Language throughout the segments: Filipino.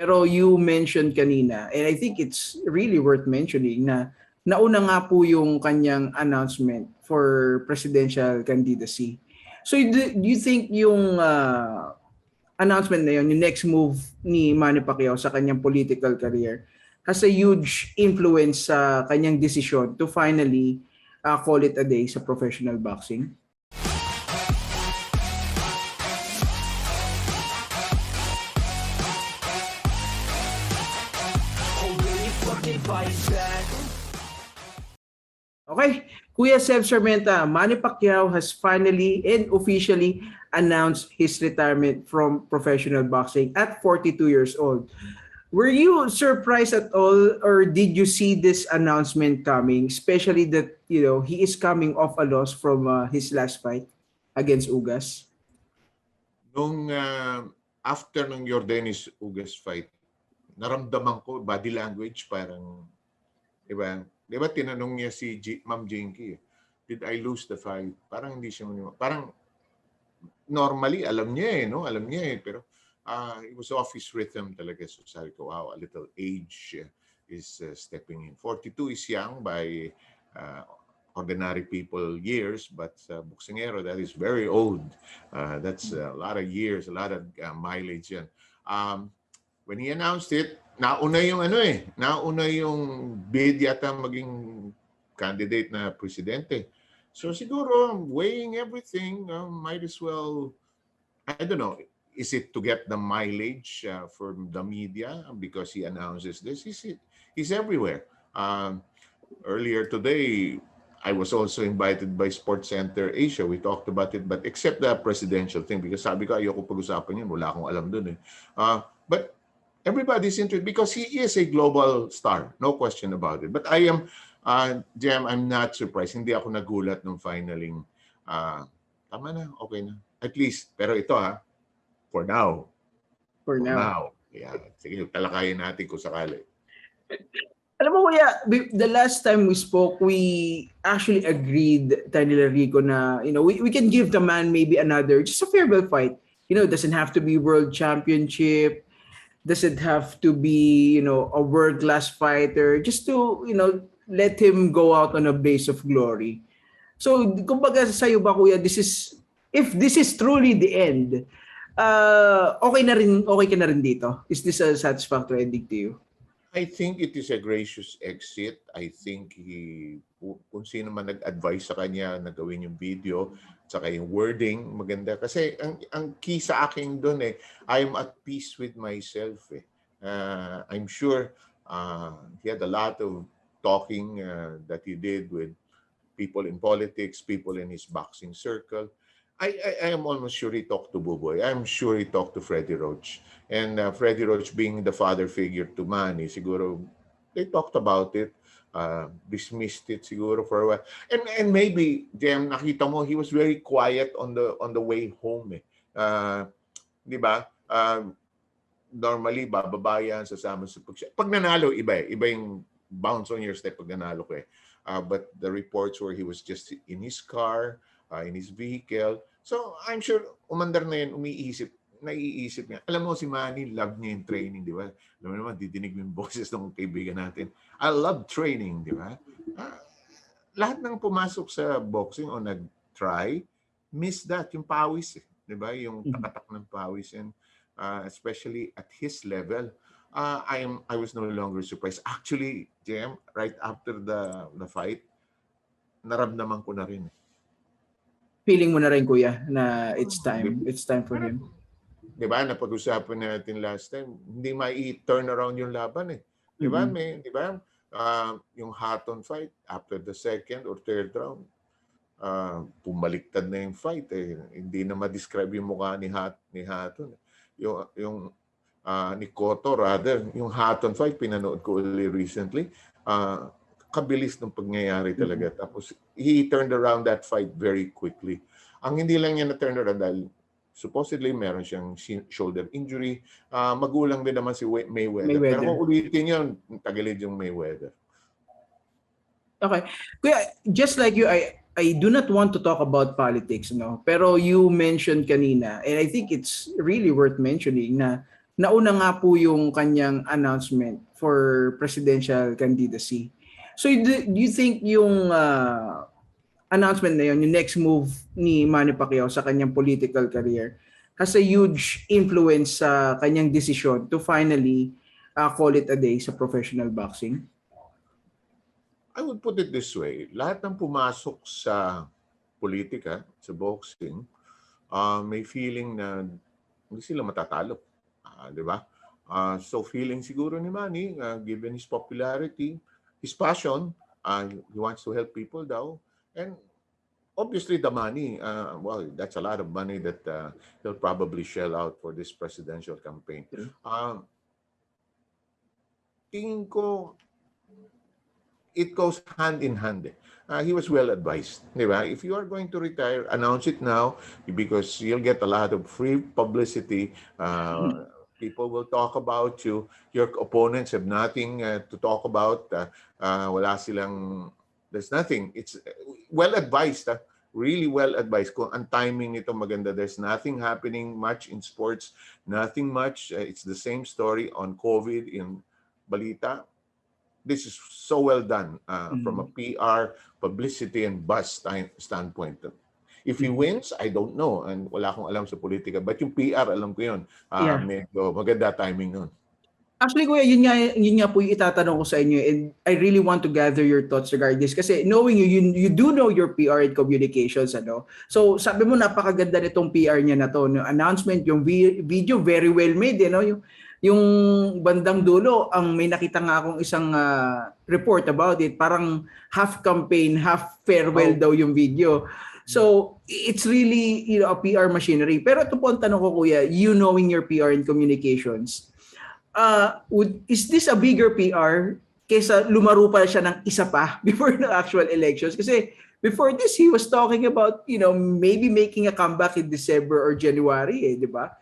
Pero you mentioned kanina, and I think it's really worth mentioning na nauna nga po yung kanyang announcement for presidential candidacy. So do you think yung announcement na yun, yung next move ni Manny Pacquiao sa kanyang political career, has a huge influence sa kanyang decision to finally call it a day sa professional boxing? Okay, Kuya Sev Sarmenta, Manny Pacquiao has finally and officially announced his retirement from professional boxing at 42 years old. Were you surprised at all, or did you see this announcement coming, especially that, you know, he is coming off a loss from his last fight against Ugas? Nung after ng Yordenis Ugas fight, naramdaman ko body language parang, di ba tinanong niya si Ma'am Jinky, did I lose the fight? Parang hindi siya, parang normally alam niya no? Alam niya pero it was off his rhythm talaga. So sabi ko, wow, a little age is stepping in. 42 is young by ordinary people years, but boxingero, that is very old. That's a lot of years, a lot of mileage yan. When he announced it, nauna yung bid yata maging candidate na presidente. So siguro weighing everything, might as well, I don't know, is it to get the mileage from the media because he announces this? He's everywhere. Earlier today, I was also invited by Sports Center Asia. We talked about it, but except the presidential thing, because sabi ko, ayoko pag-usapan yun, wala akong alam dun But everybody's interested because he is a global star, no question about it. But I am, Jem, I'm not surprised. Hindi ako nagulat nung finaling, tama na, okay na. At least, pero ito for now. For now. Yeah, sige, talakayin natin kung sakali. Alam mo kuya, the last time we spoke, we actually agreed, Tanila Rico, na, you know, we can give the man maybe another, just a farewell fight. You know, it doesn't have to be world championship, doesn't have to be, you know, a world-class fighter, just to, you know, let him go out on a blaze of glory. So, kumbaga sa'yo ba kuya, if this is truly the end, okay ka na rin dito? Is this a satisfactory ending to you? I think it is a gracious exit. I think kung sino man nag-advise sa kanya na gawin yung video, saka yung wording, maganda. Kasi ang key sa akin doon I'm at peace with myself. I'm sure he had a lot of talking that he did with people in politics, people in his boxing circle. I am almost sure he talked to Buboy. I'm sure he talked to Freddie Roach. And Freddie Roach being the father figure to Manny, siguro they talked about it, dismissed it siguro for a while. And maybe, Jem, nakita mo, he was very quiet on the way home. Di ba? Normally, bababa yan, sasama sa pag nanalo, iba yung bounce on your step pag nanalo ko But the reports were he was just in his car, in his vehicle. So I'm sure umandar na yan, naiisip niya. Alam mo si Manny, love niya yung training, di ba? Alam mo naman, didinig mo yung boses ng kaibigan natin. I love training, di ba? Lahat ng pumasok sa boxing o nag-try, miss that, yung pawis, di ba? Yung takatak ng pawis. And especially at his level, I was no longer surprised. Actually, Jem, right after the fight, naramdaman ko na rin. Feeling mo na rin kuya na it's time for him. Di ba? Napag-usapan natin last time, hindi mai-turn around yung laban Di ba? Di ba? Yung Hatton fight, after the second or third round, pumaliktad na yung fight Hindi na ma-describe yung mukha ni Hatton. Yung ni Cotto rather, yung Hatton fight, pinanood ko recently, kabilis ng pangyayari talaga. Tapos, he turned around that fight very quickly. Ang hindi lang niya na-turn around dahil supposedly meron siyang shoulder injury. Magulang din naman si Mayweather. Pero kung ulitin yun, tagilid yung Mayweather. Okay. Kuya, just like you, I do not want to talk about politics, no? Pero you mentioned kanina, and I think it's really worth mentioning na nauna nga po yung kanyang announcement for presidential candidacy. So do you think yung announcement na yun, yung next move ni Manny Pacquiao sa kanyang political career, has a huge influence sa kanyang decision to finally call it a day sa professional boxing? I would put it this way. Lahat ng pumasok sa politika, sa boxing, may feeling na hindi sila matatalo. Di ba? So feeling siguro ni Manny, given his popularity, his passion, he wants to help people daw. And obviously the money, well, that's a lot of money that he'll probably shell out for this presidential campaign. Tingin ko, it goes hand in hand. He was well advised. Diba? If you are going to retire, announce it now because you'll get a lot of free publicity. People will talk about you. Your opponents have nothing to talk about. Wala silang, there's nothing. It's well advised. Really well advised. Kung ang timing nito maganda, there's nothing happening much in sports. Nothing much. It's the same story on COVID in balita. This is so well done from a PR, publicity, and buzz standpoint. If he wins, I don't know. And wala akong alam sa politika. But yung PR, alam ko yun. Medyo maganda timing nun. Actually, Kuya, yun nga po yung itatanong ko sa inyo, and I really want to gather your thoughts regarding this. Kasi knowing you do know your PR and communications, ano? So, sabi mo, napakaganda nitong PR niya na to. No? Announcement, yung video, very well made, no? Yung bandang dulo, ang may nakita nga akong isang report about it, parang half campaign, half farewell daw yung video. So, it's really, a PR machinery. Pero ito po ang tanong ko, Kuya, you knowing your PR and communications, is this a bigger PR kaysa lumaro pa siya ng isa pa before the actual elections? Kasi before this, he was talking about, maybe making a comeback in December or January, di ba?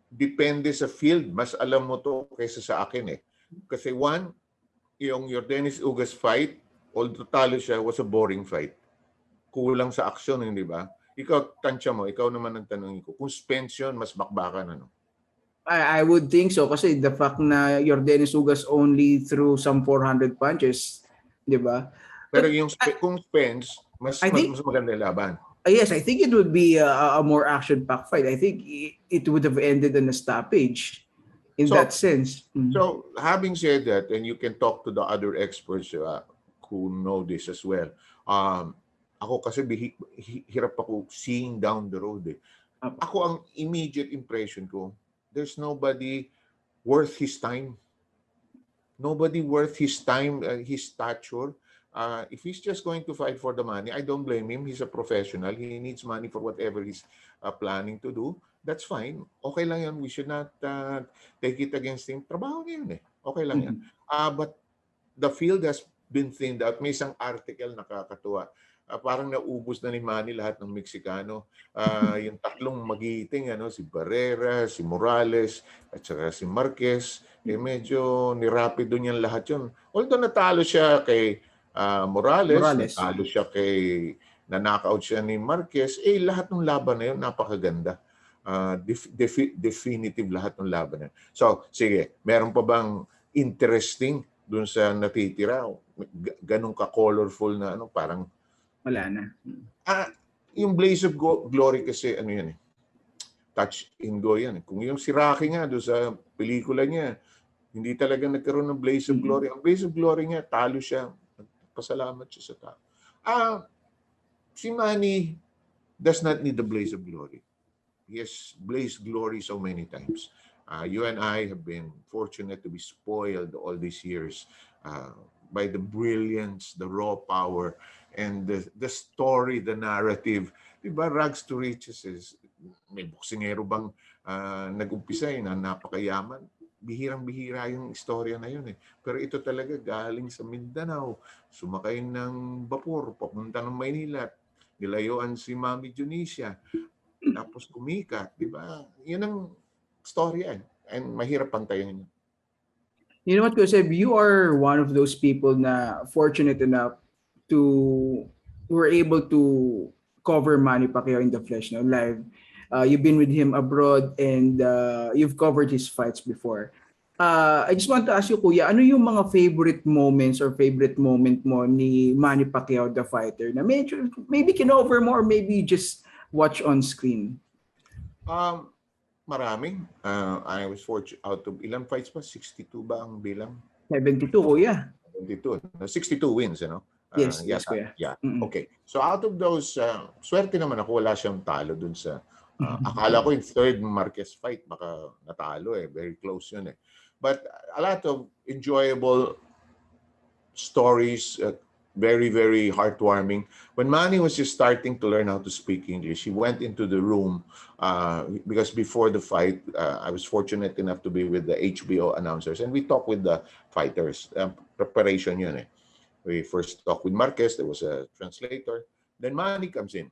Depende sa field. Mas alam mo to kaysa sa akin Kasi one, yung Yordenis Ugas fight, although talo siya, was a boring fight. Kulang sa action, hindi ba? Ikaw, tansya mo, ikaw naman ang tanongin ko. Kung spence yun, mas bakbakan, ano? I would think so kasi the fact na Yordenis Ugas only threw some 400 punches, di ba? Pero yung kung spence, mas maganda yung laban. Yes, I think it would be a more action-packed fight. I think it would have ended in a stoppage in that sense. So, having said that, and you can talk to the other experts who know this as well, ako kasi hirap ako seeing down the road. Ako, ang immediate impression ko, there's nobody worth his time. Nobody worth his time, his stature. If he's just going to fight for the money, I don't blame him. He's a professional. He needs money for whatever he's planning to do. That's fine. Okay lang yan. We should not take it against him. Trabaho niya yun Okay lang yan. But the field has been thinned out. May isang article nakakatuwa. Parang naubos na ni Manny lahat ng Meksikano. Yung tatlong magiting, si Barrera, si Morales, at saka si Marquez. Medyo nirapido niyan lahat yun. Although natalo siya kay Morales. Natalo siya na-knockout siya ni Marquez. Lahat ng laban na yun, napakaganda. Definitive lahat ng laban na yun. So, sige, meron pa bang interesting dun sa natitira? Ganun ka-colorful na parang wala na. Yung Blaze of Glory kasi, yan touch and go yan. Kung yung si Rocky nga doon sa pelikula niya, hindi talaga nagkaroon ng Blaze of Glory. Ang Blaze of Glory niya, talo siya. Pasalamat siya sa tao. Si Manny does not need the Blaze of Glory. He has blazed glory so many times. You and I have been fortunate to be spoiled all these years by the brilliance, the raw power, and the story, the narrative. Diba, rags to riches is, may boksingero bang nag-umpisa na napakayaman? Bihirang-bihira yung istorya na yun Pero ito talaga galing sa Mindanao, sumakay ng vapor, papunta ng Maynila, nilayuan si Mami Junicia, tapos kumikat, di ba? Yun ang storya and mahirap pantayan yun. You know what, Joseph? You are one of those people na fortunate enough to were able to cover Manny Pacquiao in the flesh, live. You've been with him abroad and you've covered his fights before. I just want to ask you, Kuya, ano yung mga favorite moments or favorite moment mo ni Manny Pacquiao, the fighter, na medyo, maybe kinover mo or maybe just watch on screen? Um, Maraming. I was fortunate out of ilang fights pa? 62 ba ang bilang? 72, Kuya. 72. 62 wins, you know? Yes, Yeah, yes, Kuya. yeah. Mm-mm. Okay. So out of those, swerte naman ako, wala siyang talo dun sa, akala ko yung third Marquez fight, baka natalo eh. Very close yun eh. But a lot of enjoyable stories, very, very heartwarming. When Manny was just starting to learn how to speak English, he went into the room because before the fight, I was fortunate enough to be with the HBO announcers and we talked with the fighters. Preparation yun eh. We first talked with Marquez, there was a translator. Then Manny comes in.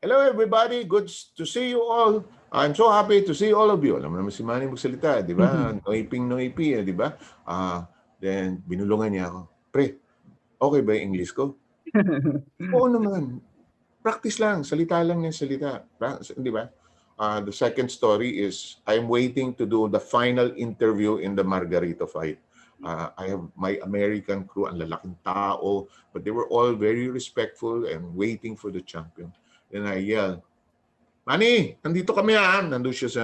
Hello everybody, good to see you all. I'm so happy to see all of you. Alam mo naman si Manny magsalita, di ba? Noiping, di ba? Then binulungan niya ako. Pre, okay ba yung English ko? Oo naman. Practice lang, salita lang ng salita. Di ba? The second story is I'm waiting to do the final interview in the Margarito fight. I have my American crew, ang lalaking tao, but they were all very respectful and waiting for the champion. Then I yell, Manny, nandito kami Nandun siya sa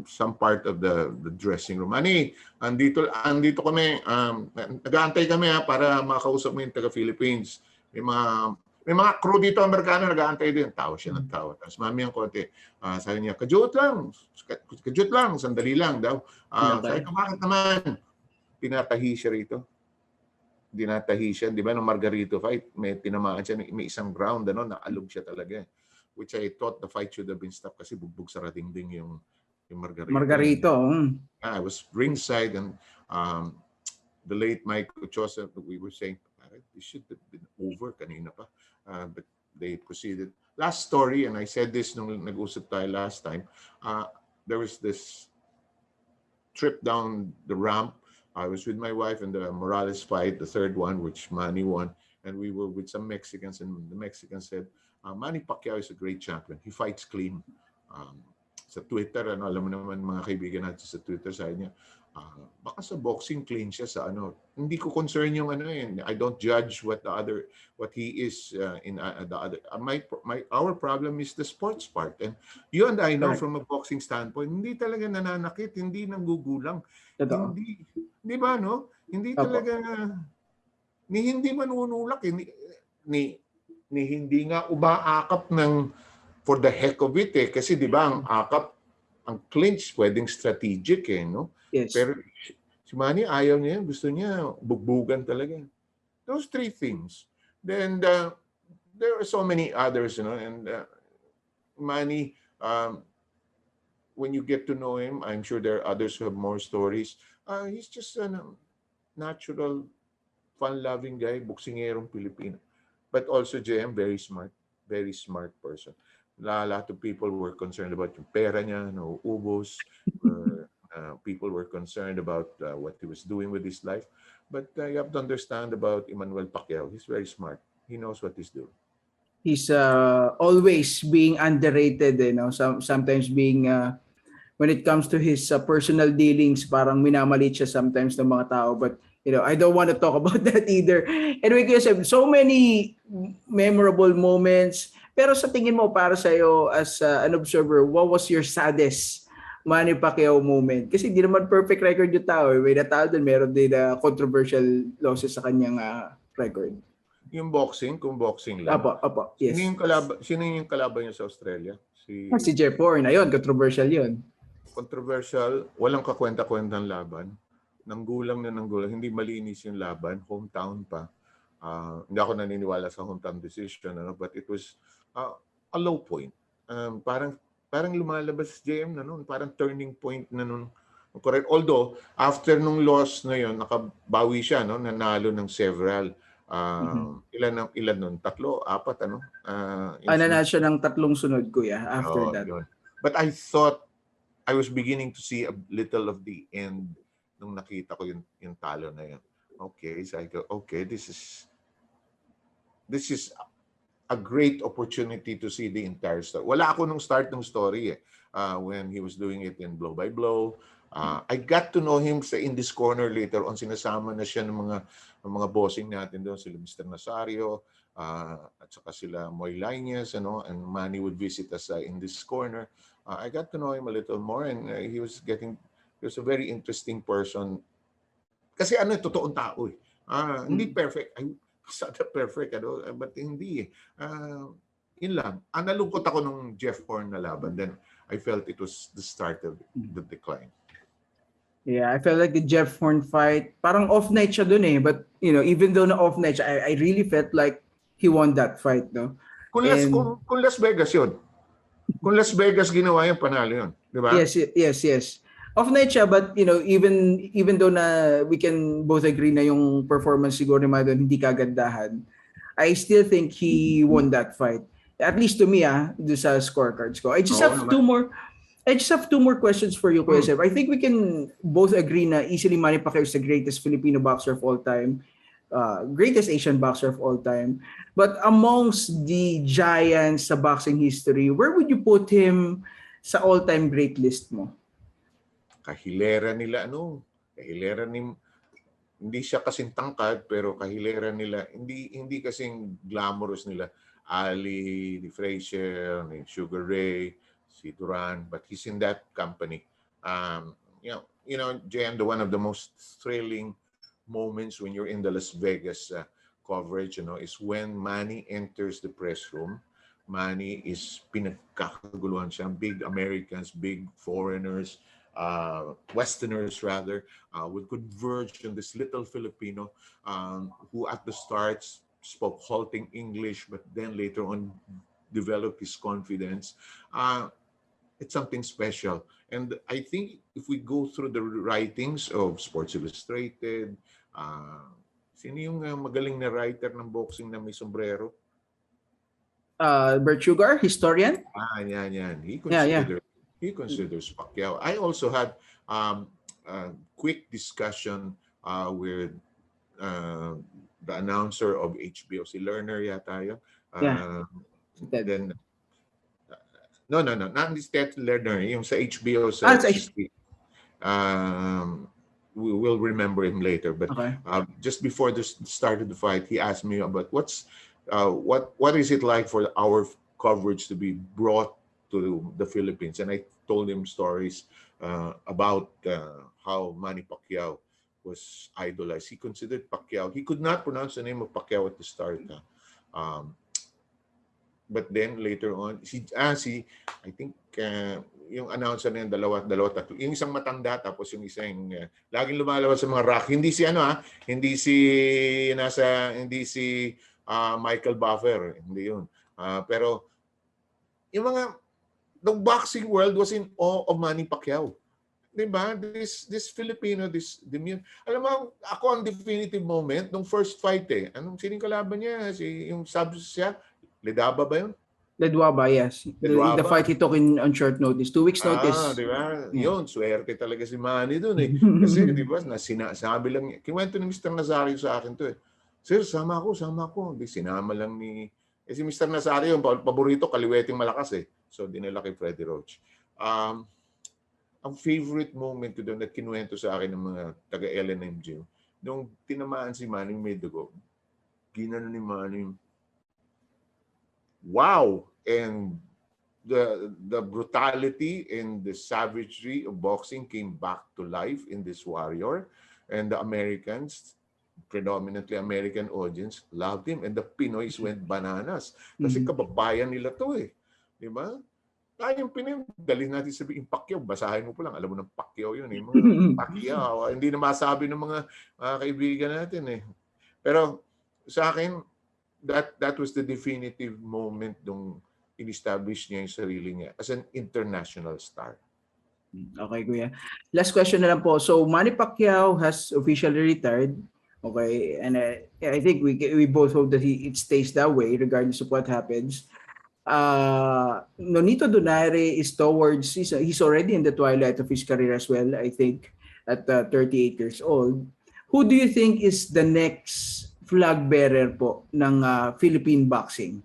some part of the dressing room. Manny, andito kami. Nag-aantay kami para makausap mo yung taga-Philippines. May mga crew dito, Amerikano, nag-aantay din. Tawa siya ng tawa. Tapos mami ang konti. Sabi niya, kajut lang, sandali lang daw. Sabi ko, bakit naman? Pinatahi siya rito. Dinatahi siya. Di ba, nung Margarito fight, may tinamaan siya, may isang ground, naalog siya talaga. Which I thought the fight should have been stopped kasi bugbog sa dingding yung Margarito. Margarito. I was ringside and the late Mike Ochoa, we were saying, this should have been over kanina pa. But they proceeded. Last story, and I said this nung nag-usap tayo last time, there was this trip down the ramp. I was with my wife in the Morales fight, the third one, which Manny won. And we were with some Mexicans, and the Mexicans said, Manny Pacquiao is a great champion. He fights clean. Sa Twitter, alam mo naman mga kaibigan natin sa Twitter, sabi niya, baka sa boxing clean siya sa Hindi ko concern yung I don't judge what he is in the other. Our problem is the sports part. And you and I know from a boxing standpoint, hindi talaga nananakit, hindi nanggugulang. Hindi, di ba no? Hindi talaga, hindi manunulak, ni hindi nga umaakap ng for the heck of it eh. Kasi di ba ang akap, ang clinch pwedeng strategic eh, no? Yes. Pero si Manny ayaw niya, gusto niya bugbugan talaga. Those three things. Then there are so many others, and Manny, when you get to know him, I'm sure there are others who have more stories. He's just a natural, fun-loving guy, buksingerong Pilipino. But also, JM, very smart person. A lot of people were concerned about yung pera niya, ubos. People were concerned about what he was doing with his life. But you have to understand about Emmanuel Pacquiao. He's very smart. He knows what he's doing. He's always being underrated, sometimes being, when it comes to his personal dealings, parang minamalit siya sometimes ng mga tao. But I don't want to talk about that either. Anyway, kasi so many memorable moments. Pero sa tingin mo, para sa'yo as an observer, what was your saddest Manny Pacquiao moment? Kasi di naman perfect record yung tao. May natalo din, meron din controversial losses sa kanyang record. Yung boxing, kung boxing lang. Apo, yes. Sino yung kalaban niya sa Australia? Si Jeff Horn. Ayun, controversial yun. Controversial, walang kakwenta-kwentang laban. Nanggulang. Hindi malinis yung laban. Hometown pa. Hindi ako naniniwala sa hometown decision, but it was a low point. Parang lumalabas JM na noon. Parang turning point na noon. Correct. Although, after nung loss na yun, nakabawi siya, nanalo ng several. Ilan nun? 3, 4, Nanalo siya ng 3 sunod, Kuya, after that. Yun. But I thought, I was beginning to see a little of the end nung nakita ko yung talo na yun. Okay, so I go, okay, this is a great opportunity to see the entire story. Wala ako nung start ng story when he was doing it in Blow by Blow. I got to know him in this corner later on. Sinasama na siya ng mga bossing natin doon, sila Mr. Nazario, at saka sila Moy Lainez, and Manny would visit us in this corner. I got to know him a little more, and he was a very interesting person. Kasi totoong tao eh. Hindi perfect. It's not perfect, but hindi eh. Yun lang. Nalungkot ako nung Jeff Horn na laban. Then I felt it was the start of the decline. Yeah, I felt like the Jeff Horn fight, parang off night siya dun eh. But, even though na off night siya, I really felt like he won that fight, no? Kung Las Vegas yun. Kung Las Vegas ginawa yun, panalo yun. Di ba? Yes. Off night siya, but even though na we can both agree na yung performance siguro ni Madon hindi kagandahan, I still think he won that fight. At least to me, do sa scorecards ko. I just have two more questions for you, Kuya Sev. I think we can both agree na easily Manny Pacquiao is the greatest Filipino boxer of all time, greatest Asian boxer of all time. But amongst the giants sa boxing history, where would you put him sa all-time great list mo? Kahilera nila hindi siya kasing tangkad pero kahilera nila hindi kasing glamorous nila. Ali, ni Frazier, ni Sugar Ray, si Duran, but he's in that company. Jan, one of the most thrilling moments when you're in the Las Vegas coverage, is when Manny enters the press room. Manny is pinagkakaguluhan siya, big Americans, big foreigners, Westerners rather, would converge on this little Filipino who at the start spoke halting English, but then later on developed his confidence. It's something special. And I think if we go through the writings of Sports Illustrated, sino yung magaling na writer ng boxing na may sombrero? Bert Sugar, historian? Yan. Yeah. He considers Pacquiao. I also had a quick discussion with the announcer of HBO, si Lerner yata yun. Then, no, not Seth Lerner, yung sa HBO sa we will remember him later. But okay. Just before the start of the fight, he asked me about what is it like for our coverage to be brought to the Philippines, and I told him stories about how Manny Pacquiao was idolized. He considered Pacquiao. He could not pronounce the name of Pacquiao at the start. But then later on, I think yung announcer na yung dalawa, tatlo. Yung isang matanda, tapos yung isang laging lumalabas sa mga rock. Hindi si Michael Buffer. Hindi yun. Pero yung the boxing world was in awe of Manny Pacquiao. Diba? This Filipino, alam mo, ako ang definitive moment nung first fight Anong kalaban niya? Yung sabi siya, Ledaba ba yun? Ledwaba, yes. The fight he took on short notice. 2 weeks notice. Diba? Yun, swerte talaga si Manny dun Kasi, diba, sabi lang niya. Kinuwento ni Mr. Nazario sa akin to Sir, sama ako. Di sinama lang ni... si Mr. Nazario, yung paborito, kaliweting malakas So, dinala kay Freddie Roach. Ang favorite moment ko doon na kinuwento sa akin ng mga taga-LNMG, nung tinamaan si Manny may dugo, ginano ni Manny, wow! And the brutality and the savagery of boxing came back to life in this warrior. And the Americans, predominantly American audience, loved him. And the Pinoys went bananas. Kasi kababayan nila to Di ba? Yung Pinoy, dalhin natin sabihin, Pacquiao, basahin mo po lang. Alam mo ng Pacquiao yun Mga Pacquiao. Hindi na masabi ng mga kaibigan natin Pero sa akin, that was the definitive moment nung in-establish niya yung sarili niya as an international star. Okay, Kuya. Last question na lang po. So, Manny Pacquiao has officially retired. Okay, and I think we both hope that it stays that way regardless of what happens. Nonito Donaire is he's already in the twilight of his career as well, I think, at 38 years old. Who do you think is the next flag bearer po ng Philippine boxing?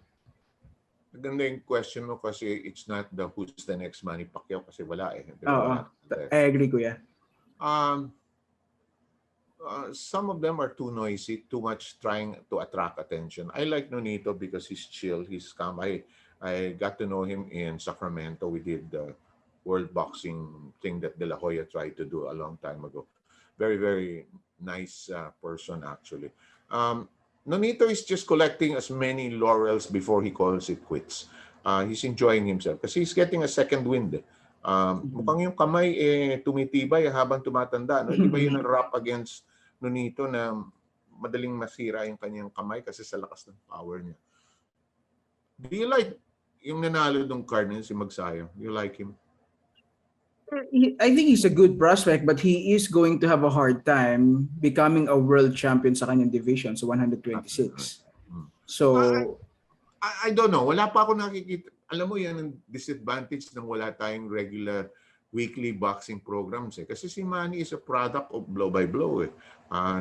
Maganda yung question mo kasi it's not the who's the next Manny Pacquiao kasi wala eh. Di ba? Oo. Wala talaga. I agree, kuya. Um, some of them are too noisy, too much trying to attract attention. I like Nonito because he's chill, he's calm. I got to know him in Sacramento. We did the world boxing thing that De La Hoya tried to do a long time ago. Very, very nice person, actually. Nonito is just collecting as many laurels before he calls it quits. He's enjoying himself kasi he's getting a second wind. Mukhang yung kamay tumitibay habang tumatanda. No? Di ba yun ang rap against Nonito na madaling masira yung kanyang kamay kasi sa lakas ng power niya. Do you like yung nanalo ng card niya, si Magsayo? Do you like him? I think he's a good prospect, but he is going to have a hard time becoming a world champion sa kanyang division, so 126. So, I don't know. Wala pa ako nakikita. Alam mo, yan ang disadvantage ng wala tayong regular weekly boxing programs eh. Kasi si Manny is a product of blow by blow eh.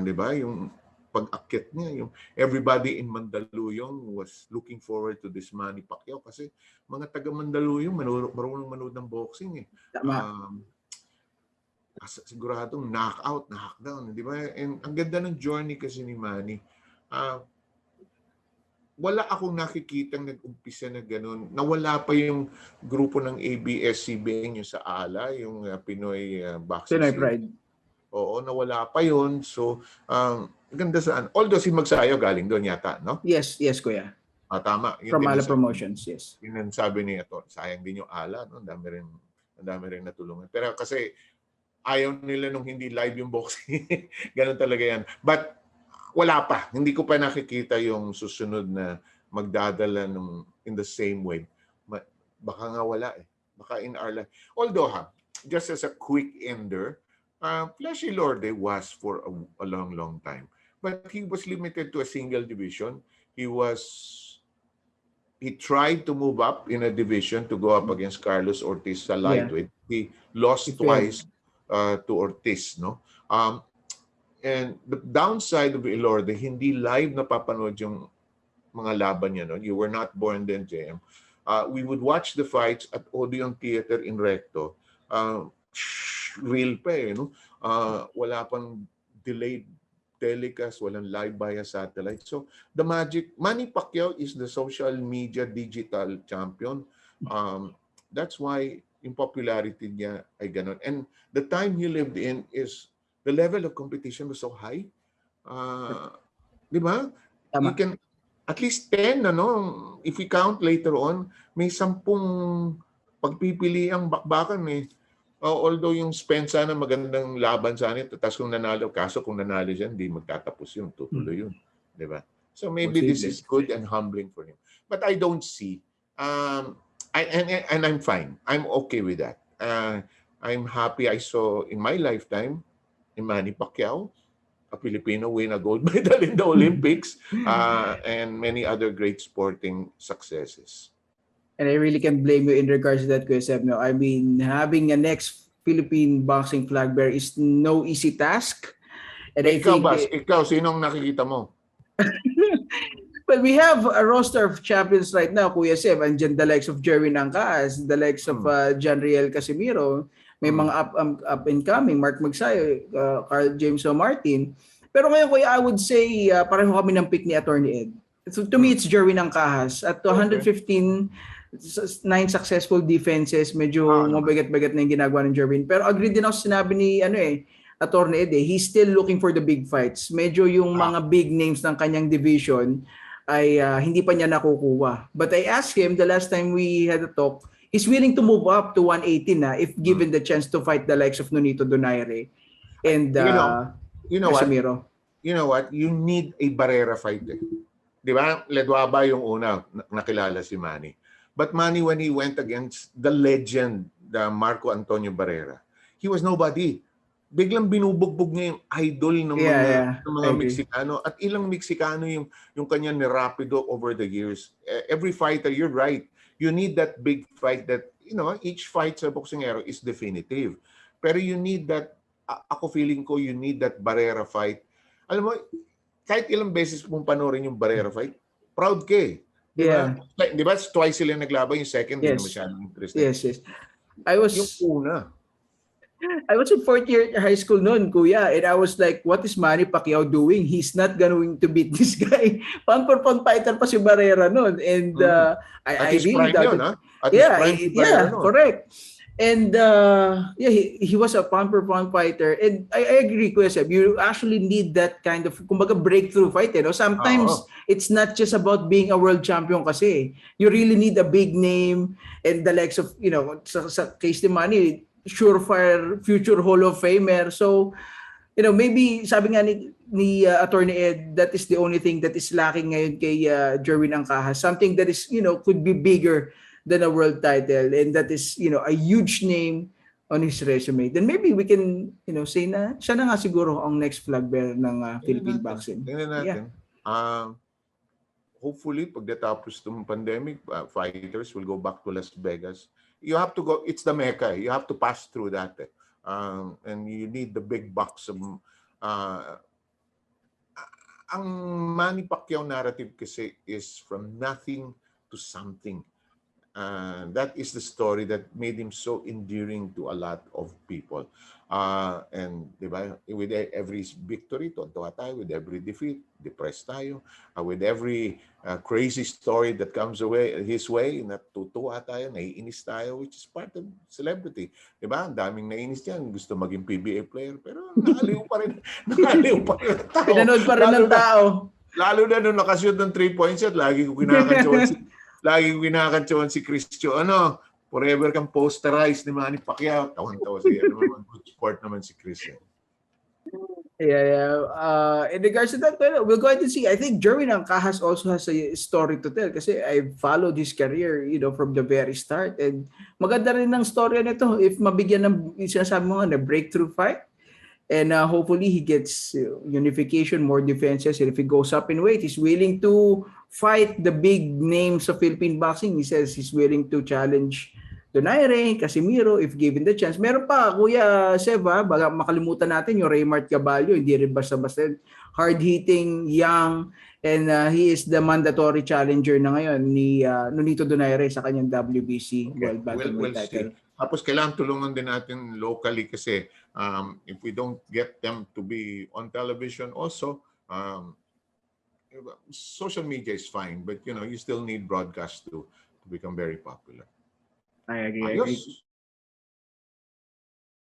Di ba? Yung pag-akit niya, yung everybody in Mandaluyong was looking forward to this Manny Pacquiao kasi mga taga Mandaluyong marunong manood ng boxing eh. tama. Siguradong knockout, knockdown, di ba? And ang ganda ng journey kasi ni Manny. Wala akong nakikitang nag-umpisa na gano'n. Nawala pa yung grupo ng ABS-CBN yung sa ALA, yung Pinoy Boxing Pinoy Series. Pride. Oo, nawala pa yun. So, ganda saan. Although si Magsayo galing doon yata, no? Yes, kuya. Tama. Yun From din ALA Promotions, yes. Yun ang sabi niya to, sayang din yung ALA, no? Ang dami rin natulungan. Pero kasi ayaw nila nung hindi live yung boxing. Ganun talaga yan. But wala pa. Hindi ko pa nakikita yung susunod na magdadala in the same way. Baka nga wala eh. Baka in our life. Although just as a quick ender, Fleshy Lorde was for a long, long time. But he was limited to a single division. He tried to move up in a division to go up against Carlos Ortiz sa lightweight. He lost twice to Ortiz, no? And the downside of Ilorde, hindi live napapanood yung mga laban niya. No? You were not born then, JM. We would watch the fights at Odeon Theater in Recto. Real pa eh. No? Wala pang delayed telecast, walang live via satellite. So the magic, Manny Pacquiao is the social media digital champion. That's why yung popularity niya ay ganun. And the time he lived in is the level of competition was so high. Di ba? You can, at least 10, if we count later on, may 10 pagpipili ang bakbakan eh. Although yung Spence sana magandang laban sana ito, tapos kung nanalo, kaso kung nanalo siya, hindi magtatapos yun, tutuloy yun. Di ba? So maybe this is good and humbling for him. But I don't see. And I'm fine. I'm okay with that. I'm happy I saw in my lifetime in Manny Pacquiao, a Filipino win a gold medal in the Olympics, and many other great sporting successes. And I really can't blame you in regards to that, Kuya Seb. No? I mean, having a next Philippine boxing flag bearer is no easy task. And I ikaw think... ikaw, sinong nakikita mo? Well, we have a roster of champions right now, Kuya Seb. Andyan the likes of Jerwin Angkas, the likes of John Riel Casimiro. May mga up and coming, Mark Magsayo, Carl James Martin. Pero ngayon, Kuya, I would say pareho kami ng pick ni Attorney Ed. So to me, it's Jerwin Angkas. At 215, 9 successful defenses, medyo mabigat-bigat na yung ginagawa ng Jerwin. Pero agree din ako sa sinabi ni Attorney Ed. He's still looking for the big fights. Medyo yung mga big names ng kanyang division ay hindi pa niya nakukuha. But I asked him the last time we had a talk, he's willing to move up to 118 na if given the chance to fight the likes of Nonito Donaire and you know Casimiro. You know what? You need a barrera fight. Di ba? Ledwaba yung una nakilala si Manny. But Manny, when he went against the legend, the Marco Antonio Barrera, he was nobody. Biglang binubugbog niya yung idol ng mga Meksikano. At ilang Meksikano yung kanya ni Rapido over the years. Every fighter, you're right. You need that big fight that, each fight sa boksingero is definitive. Pero you need that, ako feeling ko, you need that Barrera fight. Alam mo, kahit ilang beses mong panoorin yung Barrera fight, proud ka eh. Di ba? Yeah. Like, di ba twice sila naglaban, yung second, di na Yes. masyadong interesting. Yes. I Yung was una, I was in fourth year high school noon, kuya, and I was like, what is Manny Pacquiao doing? He's not going to beat this guy. Pound for pound fighter pa si Barrera noon. And at I his really prime yun, doubted. ha? At his Yeah, prime si Barrera yeah, noon. correct. And yeah, he was a pound for pound fighter. And I agree, Kuya Seb, you actually need that kind of, kumbaga, breakthrough fight. You know? Sometimes Oo. it's not just about being a world champion kasi. You really need a big name and the likes of, sa case ni Manny, surefire future Hall of Famer. So, maybe sabi nga ni Attorney Ed, that is the only thing that is lacking ngayon kay Jerwin Angcajas. Something that is, could be bigger than a world title, and that is, a huge name on his resume. Then maybe we can, say na siya na nga siguro ang next flag bearer ng Philippine boxing. Tingnan Yeah. natin. Hopefully, pag natapos itong pandemic, fighters will go back to Las Vegas. You have to go, it's the Mecca. You have to pass through that. And you need the big bucks. Ang Manny Pacquiao narrative kasi is from nothing to something. That is the story that made him so endearing to a lot of people. And diba, with every victory, tontuwa tayo. With every defeat, depressed tayo. With every crazy story that comes his way, natutuwa tayo, naiinis tayo, which is part of celebrity. Diba? Ang daming naiinis diyan, gusto maging PBA player, pero naaliw pa rin. Naaliw pa rin ng tao. Pinanood pa rin ng tao. Lalo na nung nakashoot ng 3-point shot, lagi ko kinakantsawan si Christian. Forever kang posterized ni Manny Pacquiao. Tawan-tawa siya. Good sport naman si Christian. Yeah. In regards to that, we'll go ahead and see. I think Jerwin Angcajas also has a story to tell kasi I followed his career, from the very start. And maganda rin ng story nito if mabigyan ng sinasabi mo nga na breakthrough fight. And hopefully he gets unification, more defenses. And if he goes up in weight, he's willing to fight the big names of Philippine boxing. He says he's willing to challenge Donaire, Casimiro, if given the chance. Meron pa, Kuya Sev, baga makalimutan natin yung Raymart Caballo. Hindi rin basta-basta. Hard-hitting, young, and he is the mandatory challenger na ngayon ni Nonito Donaire sa kanyang WBC World Bantamweight title. Tapos kailangan tulungan din natin locally kasi if we don't get them to be on television also, social media is fine, but you still need broadcast to become very popular. I agree. Ayos.